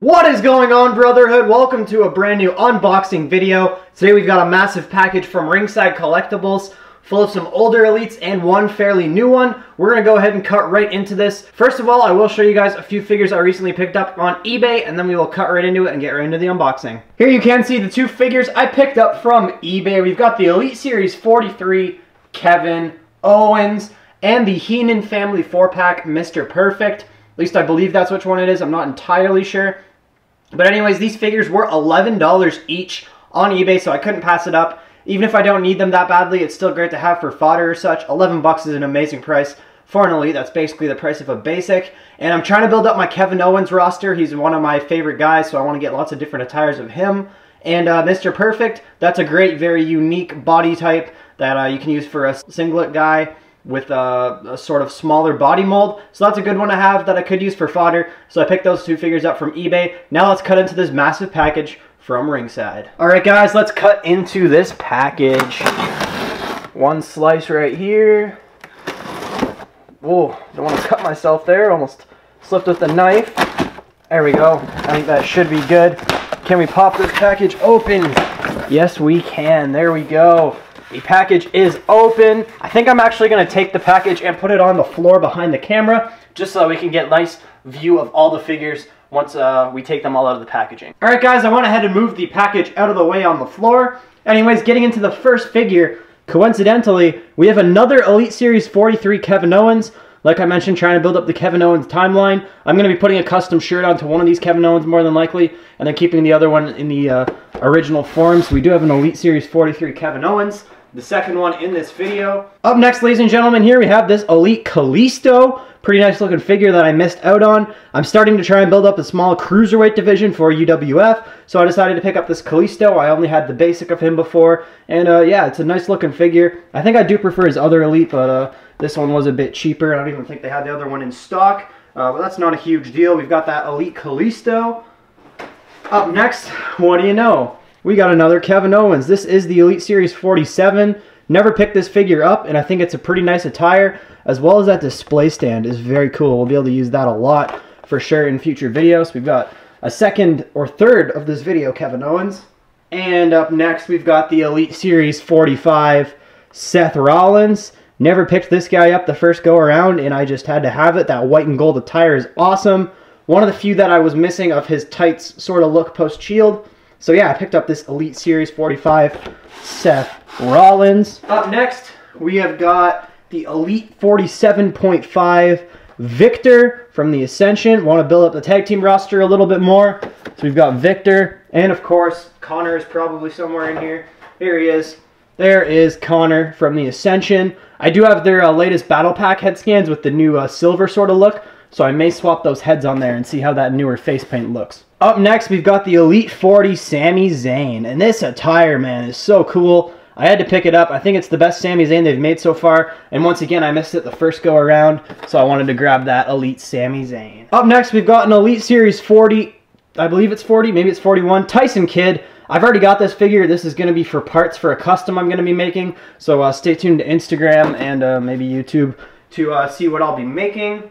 What is going on, Brotherhood? Welcome to a brand new unboxing video. Today we've got a massive package from Ringside Collectibles full of some older elites and one fairly new one. We're going to go ahead and cut right into this. First of all, I will show you guys a few figures I recently picked up on eBay, and then we will cut right into it and get right into the unboxing. Here you can see the two figures I picked up from eBay. We've got the Elite Series 43 Kevin Owens and the Heenan Family 4-pack Mr. Perfect. At least I believe that's which one it is. I'm not entirely sure. But anyways, these figures were $11 each on eBay, so I couldn't pass it up. Even if I don't need them that badly, it's still great to have for fodder or such. 11 bucks is an amazing price for an elite. That's basically the price of a basic. And I'm trying to build up my Kevin Owens roster. He's one of my favorite guys, so I want to get lots of different attires of him. And Mr. Perfect, that's a great, very unique body type that you can use for a singlet guy with a sort of smaller body mold. So that's a good one to have that I could use for fodder. So I picked those two figures up from eBay. Now let's cut into this massive package from Ringside. Alright guys, let's cut into this package. One slice right here. Whoa, don't want to cut myself there. Almost slipped with the knife. There we go. I think that should be good. Can we pop this package open? Yes, we can. There we go. The package is open. I think I'm actually going to take the package and put it on the floor behind the camera, just so that we can get a nice view of all the figures once we take them all out of the packaging. Alright guys, I went ahead and moved the package out of the way on the floor. Anyways, getting into the first figure, coincidentally, we have another Elite Series 43 Kevin Owens. Like I mentioned, trying to build up the Kevin Owens timeline. I'm going to be putting a custom shirt onto one of these Kevin Owens more than likely, and then keeping the other one in the original form. So we do have an Elite Series 43 Kevin Owens, the second one in this video. Up next, ladies and gentlemen, here we have this Elite Kalisto. Pretty nice looking figure that I missed out on. I'm starting to try and build up a small cruiserweight division for UWF, so I decided to pick up this Kalisto. I only had the basic of him before, and yeah, it's a nice looking figure. I think I do prefer his other Elite, but this one was a bit cheaper. I don't even think they had the other one in stock, but that's not a huge deal. We've got that Elite Kalisto. Up next, what do you know? We got another Kevin Owens. This is the Elite Series 47. Never picked this figure up, and I think it's a pretty nice attire, as well as that display stand is very cool. We'll be able to use that a lot for sure in future videos. We've got a second or third of this video Kevin Owens. And up next, we've got the Elite Series 45 Seth Rollins. Never picked this guy up the first go around, and I just had to have it. That white and gold attire is awesome. One of the few that I was missing of his tights sort of look post-shield. So yeah, I picked up this Elite Series 45 Seth Rollins. Up next, we have got the Elite 47.5 Victor from the Ascension. Want to build up the tag team roster a little bit more. So we've got Victor, and of course, Connor is probably somewhere in here. Here he is. There is Connor from the Ascension. I do have their latest Battle Pack head scans with the new silver sort of look, so I may swap those heads on there and see how that newer face paint looks. Up next, we've got the Elite 40 Sami Zayn, and this attire, man, is so cool. I had to pick it up. I think it's the best Sami Zayn they've made so far, and once again, I missed it the first go around, so I wanted to grab that Elite Sami Zayn. Up next, we've got an Elite Series 40, I believe it's 40, maybe it's 41, Tyson Kidd. I've already got this figure. This is going to be for parts for a custom I'm going to be making, so stay tuned to Instagram and maybe YouTube to see what I'll be making.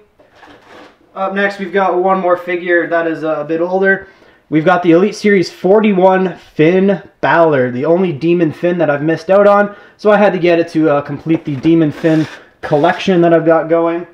Up next, we've got one more figure that is a bit older. We've got the Elite Series 41 Finn Balor, the only Demon Finn that I've missed out on, so I had to get it to complete the Demon Finn collection that I've got going.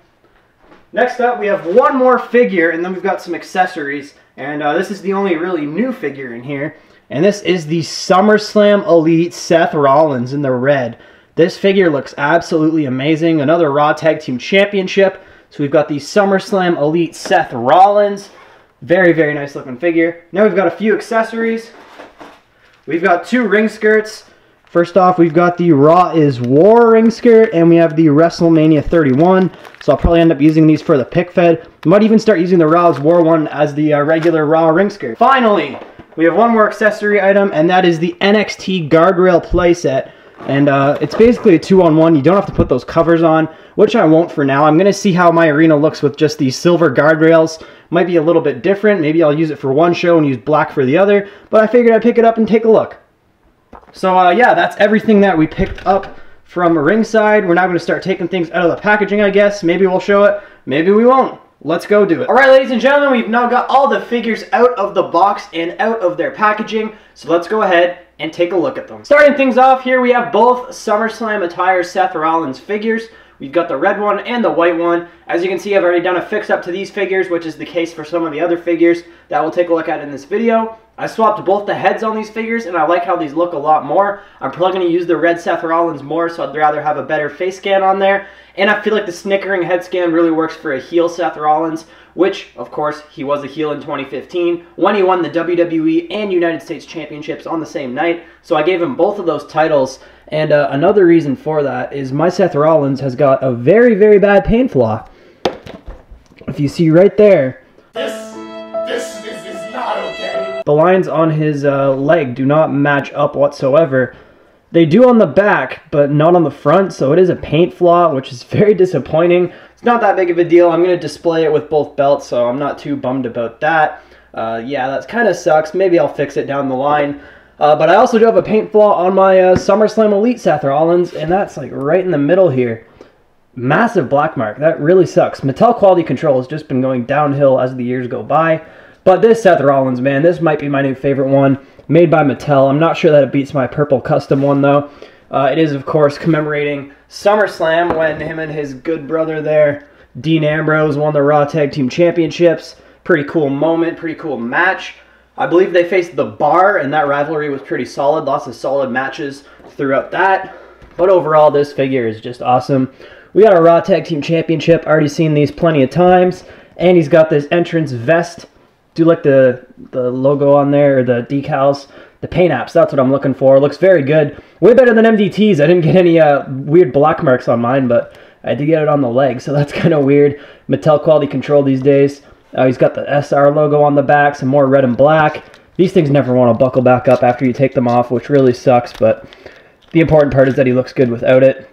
Next up, we have one more figure, and then we've got some accessories, and this is the only really new figure in here, and this is the SummerSlam Elite Seth Rollins in the red. This figure looks absolutely amazing. Another Raw Tag Team Championship. So we've got the SummerSlam Elite Seth Rollins. Very, very nice looking figure. Now we've got a few accessories. We've got two ring skirts. First off, we've got the Raw is War ring skirt, and we have the WrestleMania 31. So I'll probably end up using these for the pick fed. Might even start using the Raw is War one as the regular Raw ring skirt. Finally, we have one more accessory item, and that is the NXT Guardrail playset. And it's basically a 2-on-1. You don't have to put those covers on, which I won't for now. I'm going to see how my arena looks with just these silver guardrails. Might be a little bit different. Maybe I'll use it for one show and use black for the other. But I figured I'd pick it up and take a look. So yeah, that's everything that we picked up from Ringside. We're now going to start taking things out of the packaging, I guess. Maybe we'll show it. maybe we won't. Let's go do it. Alright, ladies and gentlemen, we've now got all the figures out of the box and out of their packaging, so let's go ahead and take a look at them. Starting things off, here we have both SummerSlam attire Seth Rollins figures. We've got the red one and the white one. As you can see, I've already done a fix-up to these figures, which is the case for some of the other figures that we'll take a look at in this video. I swapped both the heads on these figures, and I like how these look a lot more. I'm probably going to use the red Seth Rollins more, so I'd rather have a better face scan on there. And I feel like the snickering head scan really works for a heel Seth Rollins, which, of course, he was a heel in 2015 when he won the WWE and United States Championships on the same night. So I gave him both of those titles. And another reason for that is my Seth Rollins has got a very, very bad paint flaw. If you see right there, This is not okay. the lines on his leg do not match up whatsoever. They do on the back, but not on the front, so it is a paint flaw, which is very disappointing. It's not that big of a deal. I'm going to display it with both belts, so I'm not too bummed about that. Yeah, that kind of sucks. Maybe I'll fix it down the line. But I also do have a paint flaw on my SummerSlam Elite Seth Rollins, and that's like right in the middle here. Massive black mark. That really sucks. Mattel quality control has just been going downhill as the years go by. But this Seth Rollins, man, this might be my new favorite one. Made by Mattel. I'm not sure that it beats my purple custom one, though. It is, of course, commemorating SummerSlam when him and his good brother there, Dean Ambrose, won the Raw Tag Team Championships. Pretty cool moment, pretty cool match. I believe they faced The Bar, and that rivalry was pretty solid. Lots of solid matches throughout that. But overall, this figure is just awesome. We got a Raw Tag Team Championship. Already seen these plenty of times. And he's got this entrance vest. Do like the logo on there, or the decals, the paint apps. That's what I'm looking for. Looks very good. Way better than MDT's. I didn't get any weird black marks on mine, but I did get it on the leg, so that's kind of weird. Mattel quality control these days. He's got the SR logo on the back, some more red and black. These things never want to buckle back up after you take them off, which really sucks, but the important part is that he looks good without it,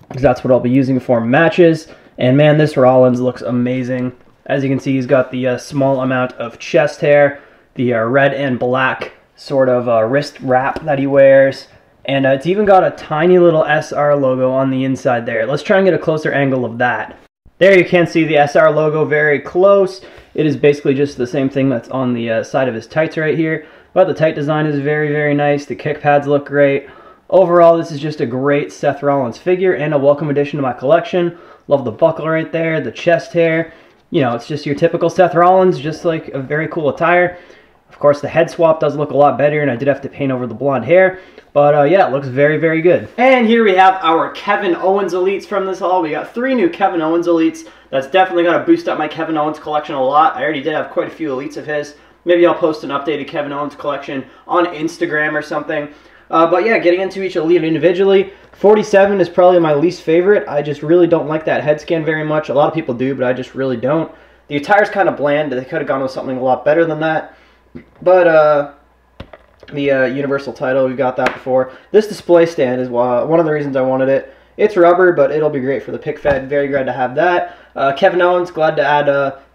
because that's what I'll be using for matches. And man, this Rollins looks amazing. As you can see, he's got the small amount of chest hair, the red and black sort of wrist wrap that he wears, and it's even got a tiny little SR logo on the inside there. Let's try and get a closer angle of that. There you can see the SR logo very close. It is basically just the same thing that's on the side of his tights right here, but the tight design is very, very nice. The kick pads look great. Overall, this is just a great Seth Rollins figure and a welcome addition to my collection. Love the buckle right there, the chest hair. You know, it's just your typical Seth Rollins, just like a very cool attire. Of course, the head swap does look a lot better, and I did have to paint over the blonde hair. But yeah, it looks very, very good. And here we have our Kevin Owens Elites from this haul. We got 3 new Kevin Owens Elites. That's definitely going to boost up my Kevin Owens collection a lot. I already did have quite a few Elites of his. Maybe I'll post an updated Kevin Owens collection on Instagram or something. But yeah, getting into each Elite individually, 47 is probably my least favorite. I just really don't like that head scan very much. A lot of people do, but I just really don't. The attire's kind of bland. They could have gone with something a lot better than that. But the Universal title, we've got that before. This display stand is one of the reasons I wanted it. It's rubber, but it'll be great for the pick fed. Very glad to have that. Kevin Owens, glad to add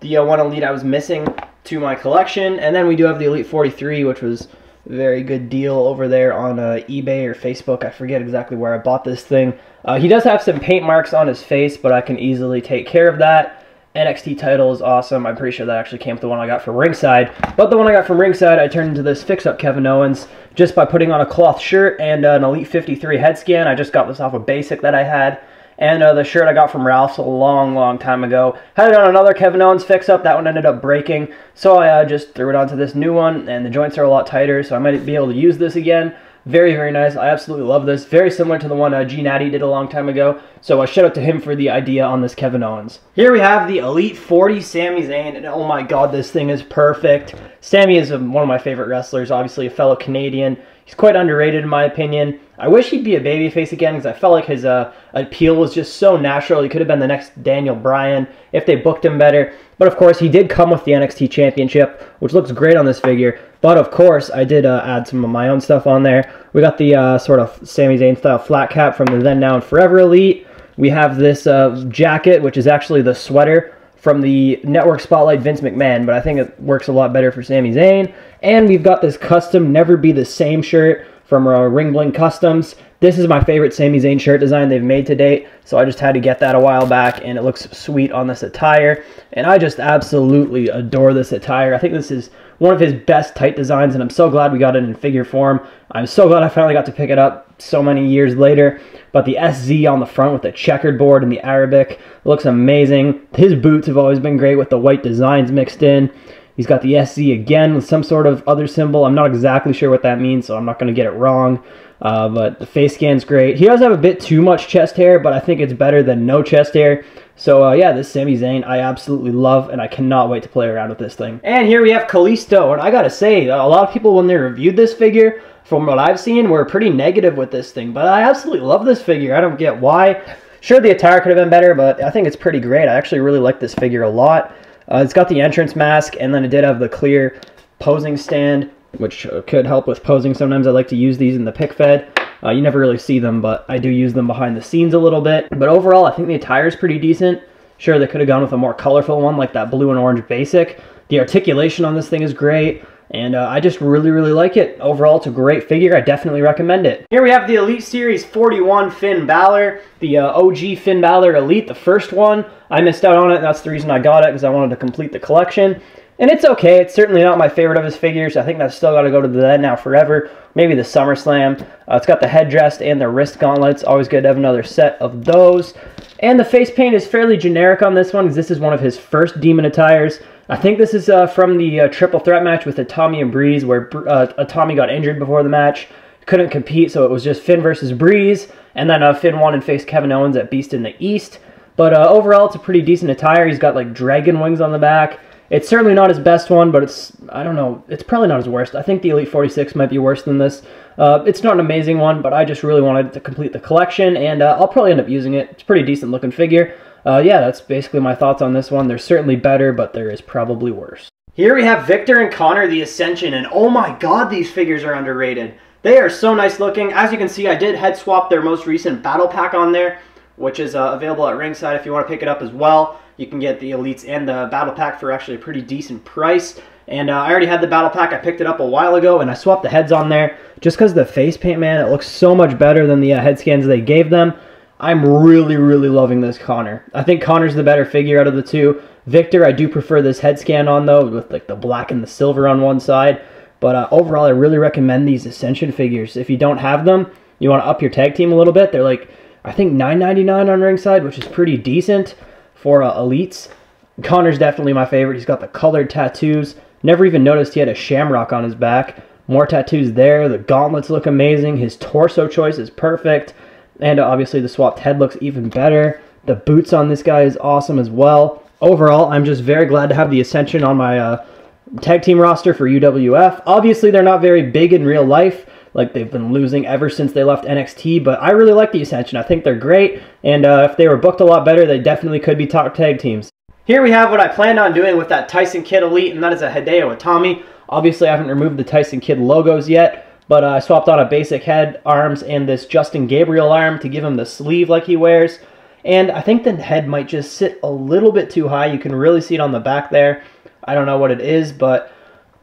the one Elite I was missing to my collection. And then we do have the Elite 43, which was a very good deal over there on eBay or Facebook. I forget exactly where I bought this thing. He does have some paint marks on his face, but I can easily take care of that. NXT title is awesome. I'm pretty sure that actually came with the one I got from Ringside. But the one I got from Ringside, I turned into this fix-up Kevin Owens just by putting on a cloth shirt and an Elite 53 head scan. I just got this off a basic that I had. And the shirt I got from Ralph's a long, long time ago. Had it on another Kevin Owens fix-up. That one ended up breaking. So I just threw it onto this new one, and the joints are a lot tighter, so I might be able to use this again. Very, very nice. I absolutely love this. Very similar to the one G Natty did a long time ago. So shout out to him for the idea on this Kevin Owens. Here we have the Elite 40 Sami Zayn, and oh my god, this thing is perfect. Sami is one of my favorite wrestlers, obviously a fellow Canadian. He's quite underrated in my opinion. I wish he'd be a babyface again because I felt like his appeal was just so natural. He could have been the next Daniel Bryan if they booked him better. But of course, he did come with the NXT Championship, which looks great on this figure. But of course, I did add some of my own stuff on there. We got the sort of Sami Zayn style flat cap from the Then, Now, and Forever Elite. We have this jacket, which is actually the sweater from the Network Spotlight Vince McMahon, but I think it works a lot better for Sami Zayn. And we've got this custom Never Be the Same shirt from Ring Bling Customs. This is my favorite Sami Zayn shirt design they've made to date, so I just had to get that a while back, and it looks sweet on this attire. And I just absolutely adore this attire. I think this is one of his best tight designs, and I'm so glad we got it in figure form. I'm so glad I finally got to pick it up so many years later. But the SZ on the front with the checkered board and the Arabic looks amazing. His boots have always been great with the white designs mixed in. He's got the SZ again with some sort of other symbol. I'm not exactly sure what that means, so I'm not going to get it wrong. But the face scan's great. He does have a bit too much chest hair, but I think it's better than no chest hair. So yeah, this Sami Zayn I absolutely love, and I cannot wait to play around with this thing. And here we have Kalisto, and I gotta say, a lot of people when they reviewed this figure, from what I've seen, were pretty negative with this thing. But I absolutely love this figure. I don't get why. Sure, the attire could have been better, but I think it's pretty great. I actually really like this figure a lot. It's got the entrance mask, and then it did have the clear posing stand, which could help with posing. Sometimes I like to use these in the pick fed. You never really see them, but I do use them behind the scenes a little bit. But overall, I think the attire is pretty decent. Sure, they could have gone with a more colorful one, like that blue and orange basic. The articulation on this thing is great, and I just really, really like it. Overall, it's a great figure. I definitely recommend it. Here we have the Elite Series 41 Finn Balor, the OG Finn Balor Elite, the first one. I missed out on it, and that's the reason I got it, because I wanted to complete the collection. And it's okay. It's certainly not my favorite of his figures. I think that's still got to go to the Then Now Forever. Maybe the SummerSlam. It's got the headdress and the wrist gauntlets. Always good to have another set of those. And the face paint is fairly generic on this one, because this is one of his first Demon attires. I think this is from the triple threat match with Tommy and Breeze, where Tommy got injured before the match. Couldn't compete, so it was just Finn versus Breeze. And then Finn won and faced Kevin Owens at Beast in the East. But overall, it's a pretty decent attire. He's got like dragon wings on the back. It's certainly not his best one, but it's, I don't know, it's probably not his worst. I think the Elite 46 might be worse than this. It's not an amazing one, but I just really wanted to complete the collection, and I'll probably end up using it. It's a pretty decent looking figure. Yeah, that's basically my thoughts on this one. They're certainly better, but there is probably worse. Here we have Victor and Connor, the Ascension, and oh my god, these figures are underrated. They are so nice looking. As you can see, I did head swap their most recent battle pack on there, which is available at Ringside if you want to pick it up as well. You can get the Elites and the Battle Pack for actually a pretty decent price. And I already had the Battle Pack. I picked it up a while ago, and I swapped the heads on there. Just because the face paint, man, it looks so much better than the head scans they gave them. I'm really, really loving this Connor. I think Connor's the better figure out of the two. Victor, I do prefer this head scan on, though, with like the black and the silver on one side. But overall, I really recommend these Ascension figures. If you don't have them, you want to up your tag team a little bit. They're like, I think $9.99 on Ringside, which is pretty decent for Elites. Connor's definitely my favorite. He's got the colored tattoos. Never even noticed he had a shamrock on his back. More tattoos there. The gauntlets look amazing. His torso choice is perfect. And obviously the swapped head looks even better. The boots on this guy is awesome as well. Overall, I'm just very glad to have the Ascension on my tag team roster for UWF. Obviously, they're not very big in real life. Like, they've been losing ever since they left NXT, but I really like the Ascension. I think they're great, and if they were booked a lot better, they definitely could be top tag teams. Here we have what I planned on doing with that Tyson Kidd Elite, and that is a Hideo Itami. Obviously, I haven't removed the Tyson Kidd logos yet, but I swapped on a basic head, arms, and this Justin Gabriel arm to give him the sleeve like he wears. And I think the head might just sit a little bit too high. You can really see it on the back there. I don't know what it is, but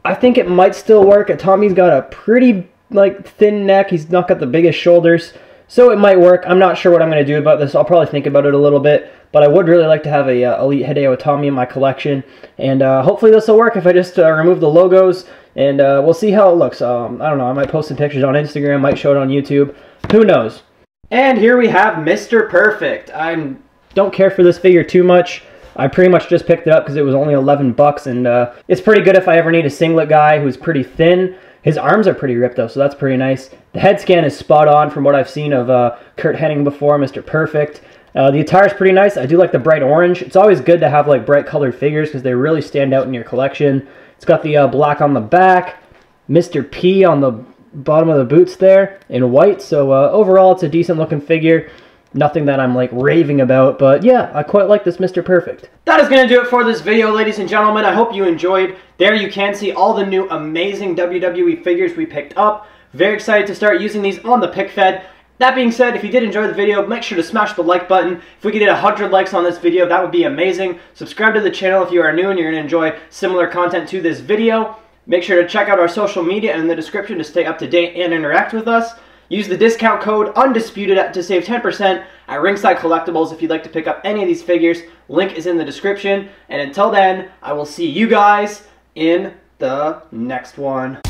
I think it might still work. Itami's got a pretty thin neck. He's not got the biggest shoulders, so it might work. I'm not sure what I'm going to do about this. I'll probably think about it a little bit, but I would really like to have a Elite Hideo Itami in my collection, and hopefully this will work if I just remove the logos, and we'll see how it looks. I don't know. I might post some pictures on Instagram, might show it on YouTube. Who knows? And here we have Mr. Perfect. I don't care for this figure too much. I pretty much just picked it up because it was only 11 bucks, and it's pretty good if I ever need a singlet guy who's pretty thin. His arms are pretty ripped, though, so that's pretty nice. The head scan is spot on from what I've seen of Kurt Hennig before, Mr. Perfect. The attire is pretty nice. I do like the bright orange. It's always good to have like bright colored figures because they really stand out in your collection. It's got the black on the back, Mr. P on the bottom of the boots there in white. So overall, it's a decent looking figure. Nothing that I'm like raving about, but yeah, I quite like this Mr. Perfect. That is going to do it for this video, ladies and gentlemen. I hope you enjoyed. There you can see all the new amazing WWE figures we picked up. Very excited to start using these on the pick fed. That being said, if you did enjoy the video, make sure to smash the like button. If we could get 100 likes on this video, that would be amazing. Subscribe to the channel if you are new and you're going to enjoy similar content to this video. Make sure to check out our social media in the description to stay up to date and interact with us. Use the discount code Undisputed to save 10% at Ringside Collectibles if you'd like to pick up any of these figures. Link is in the description. And until then, I will see you guys in the next one.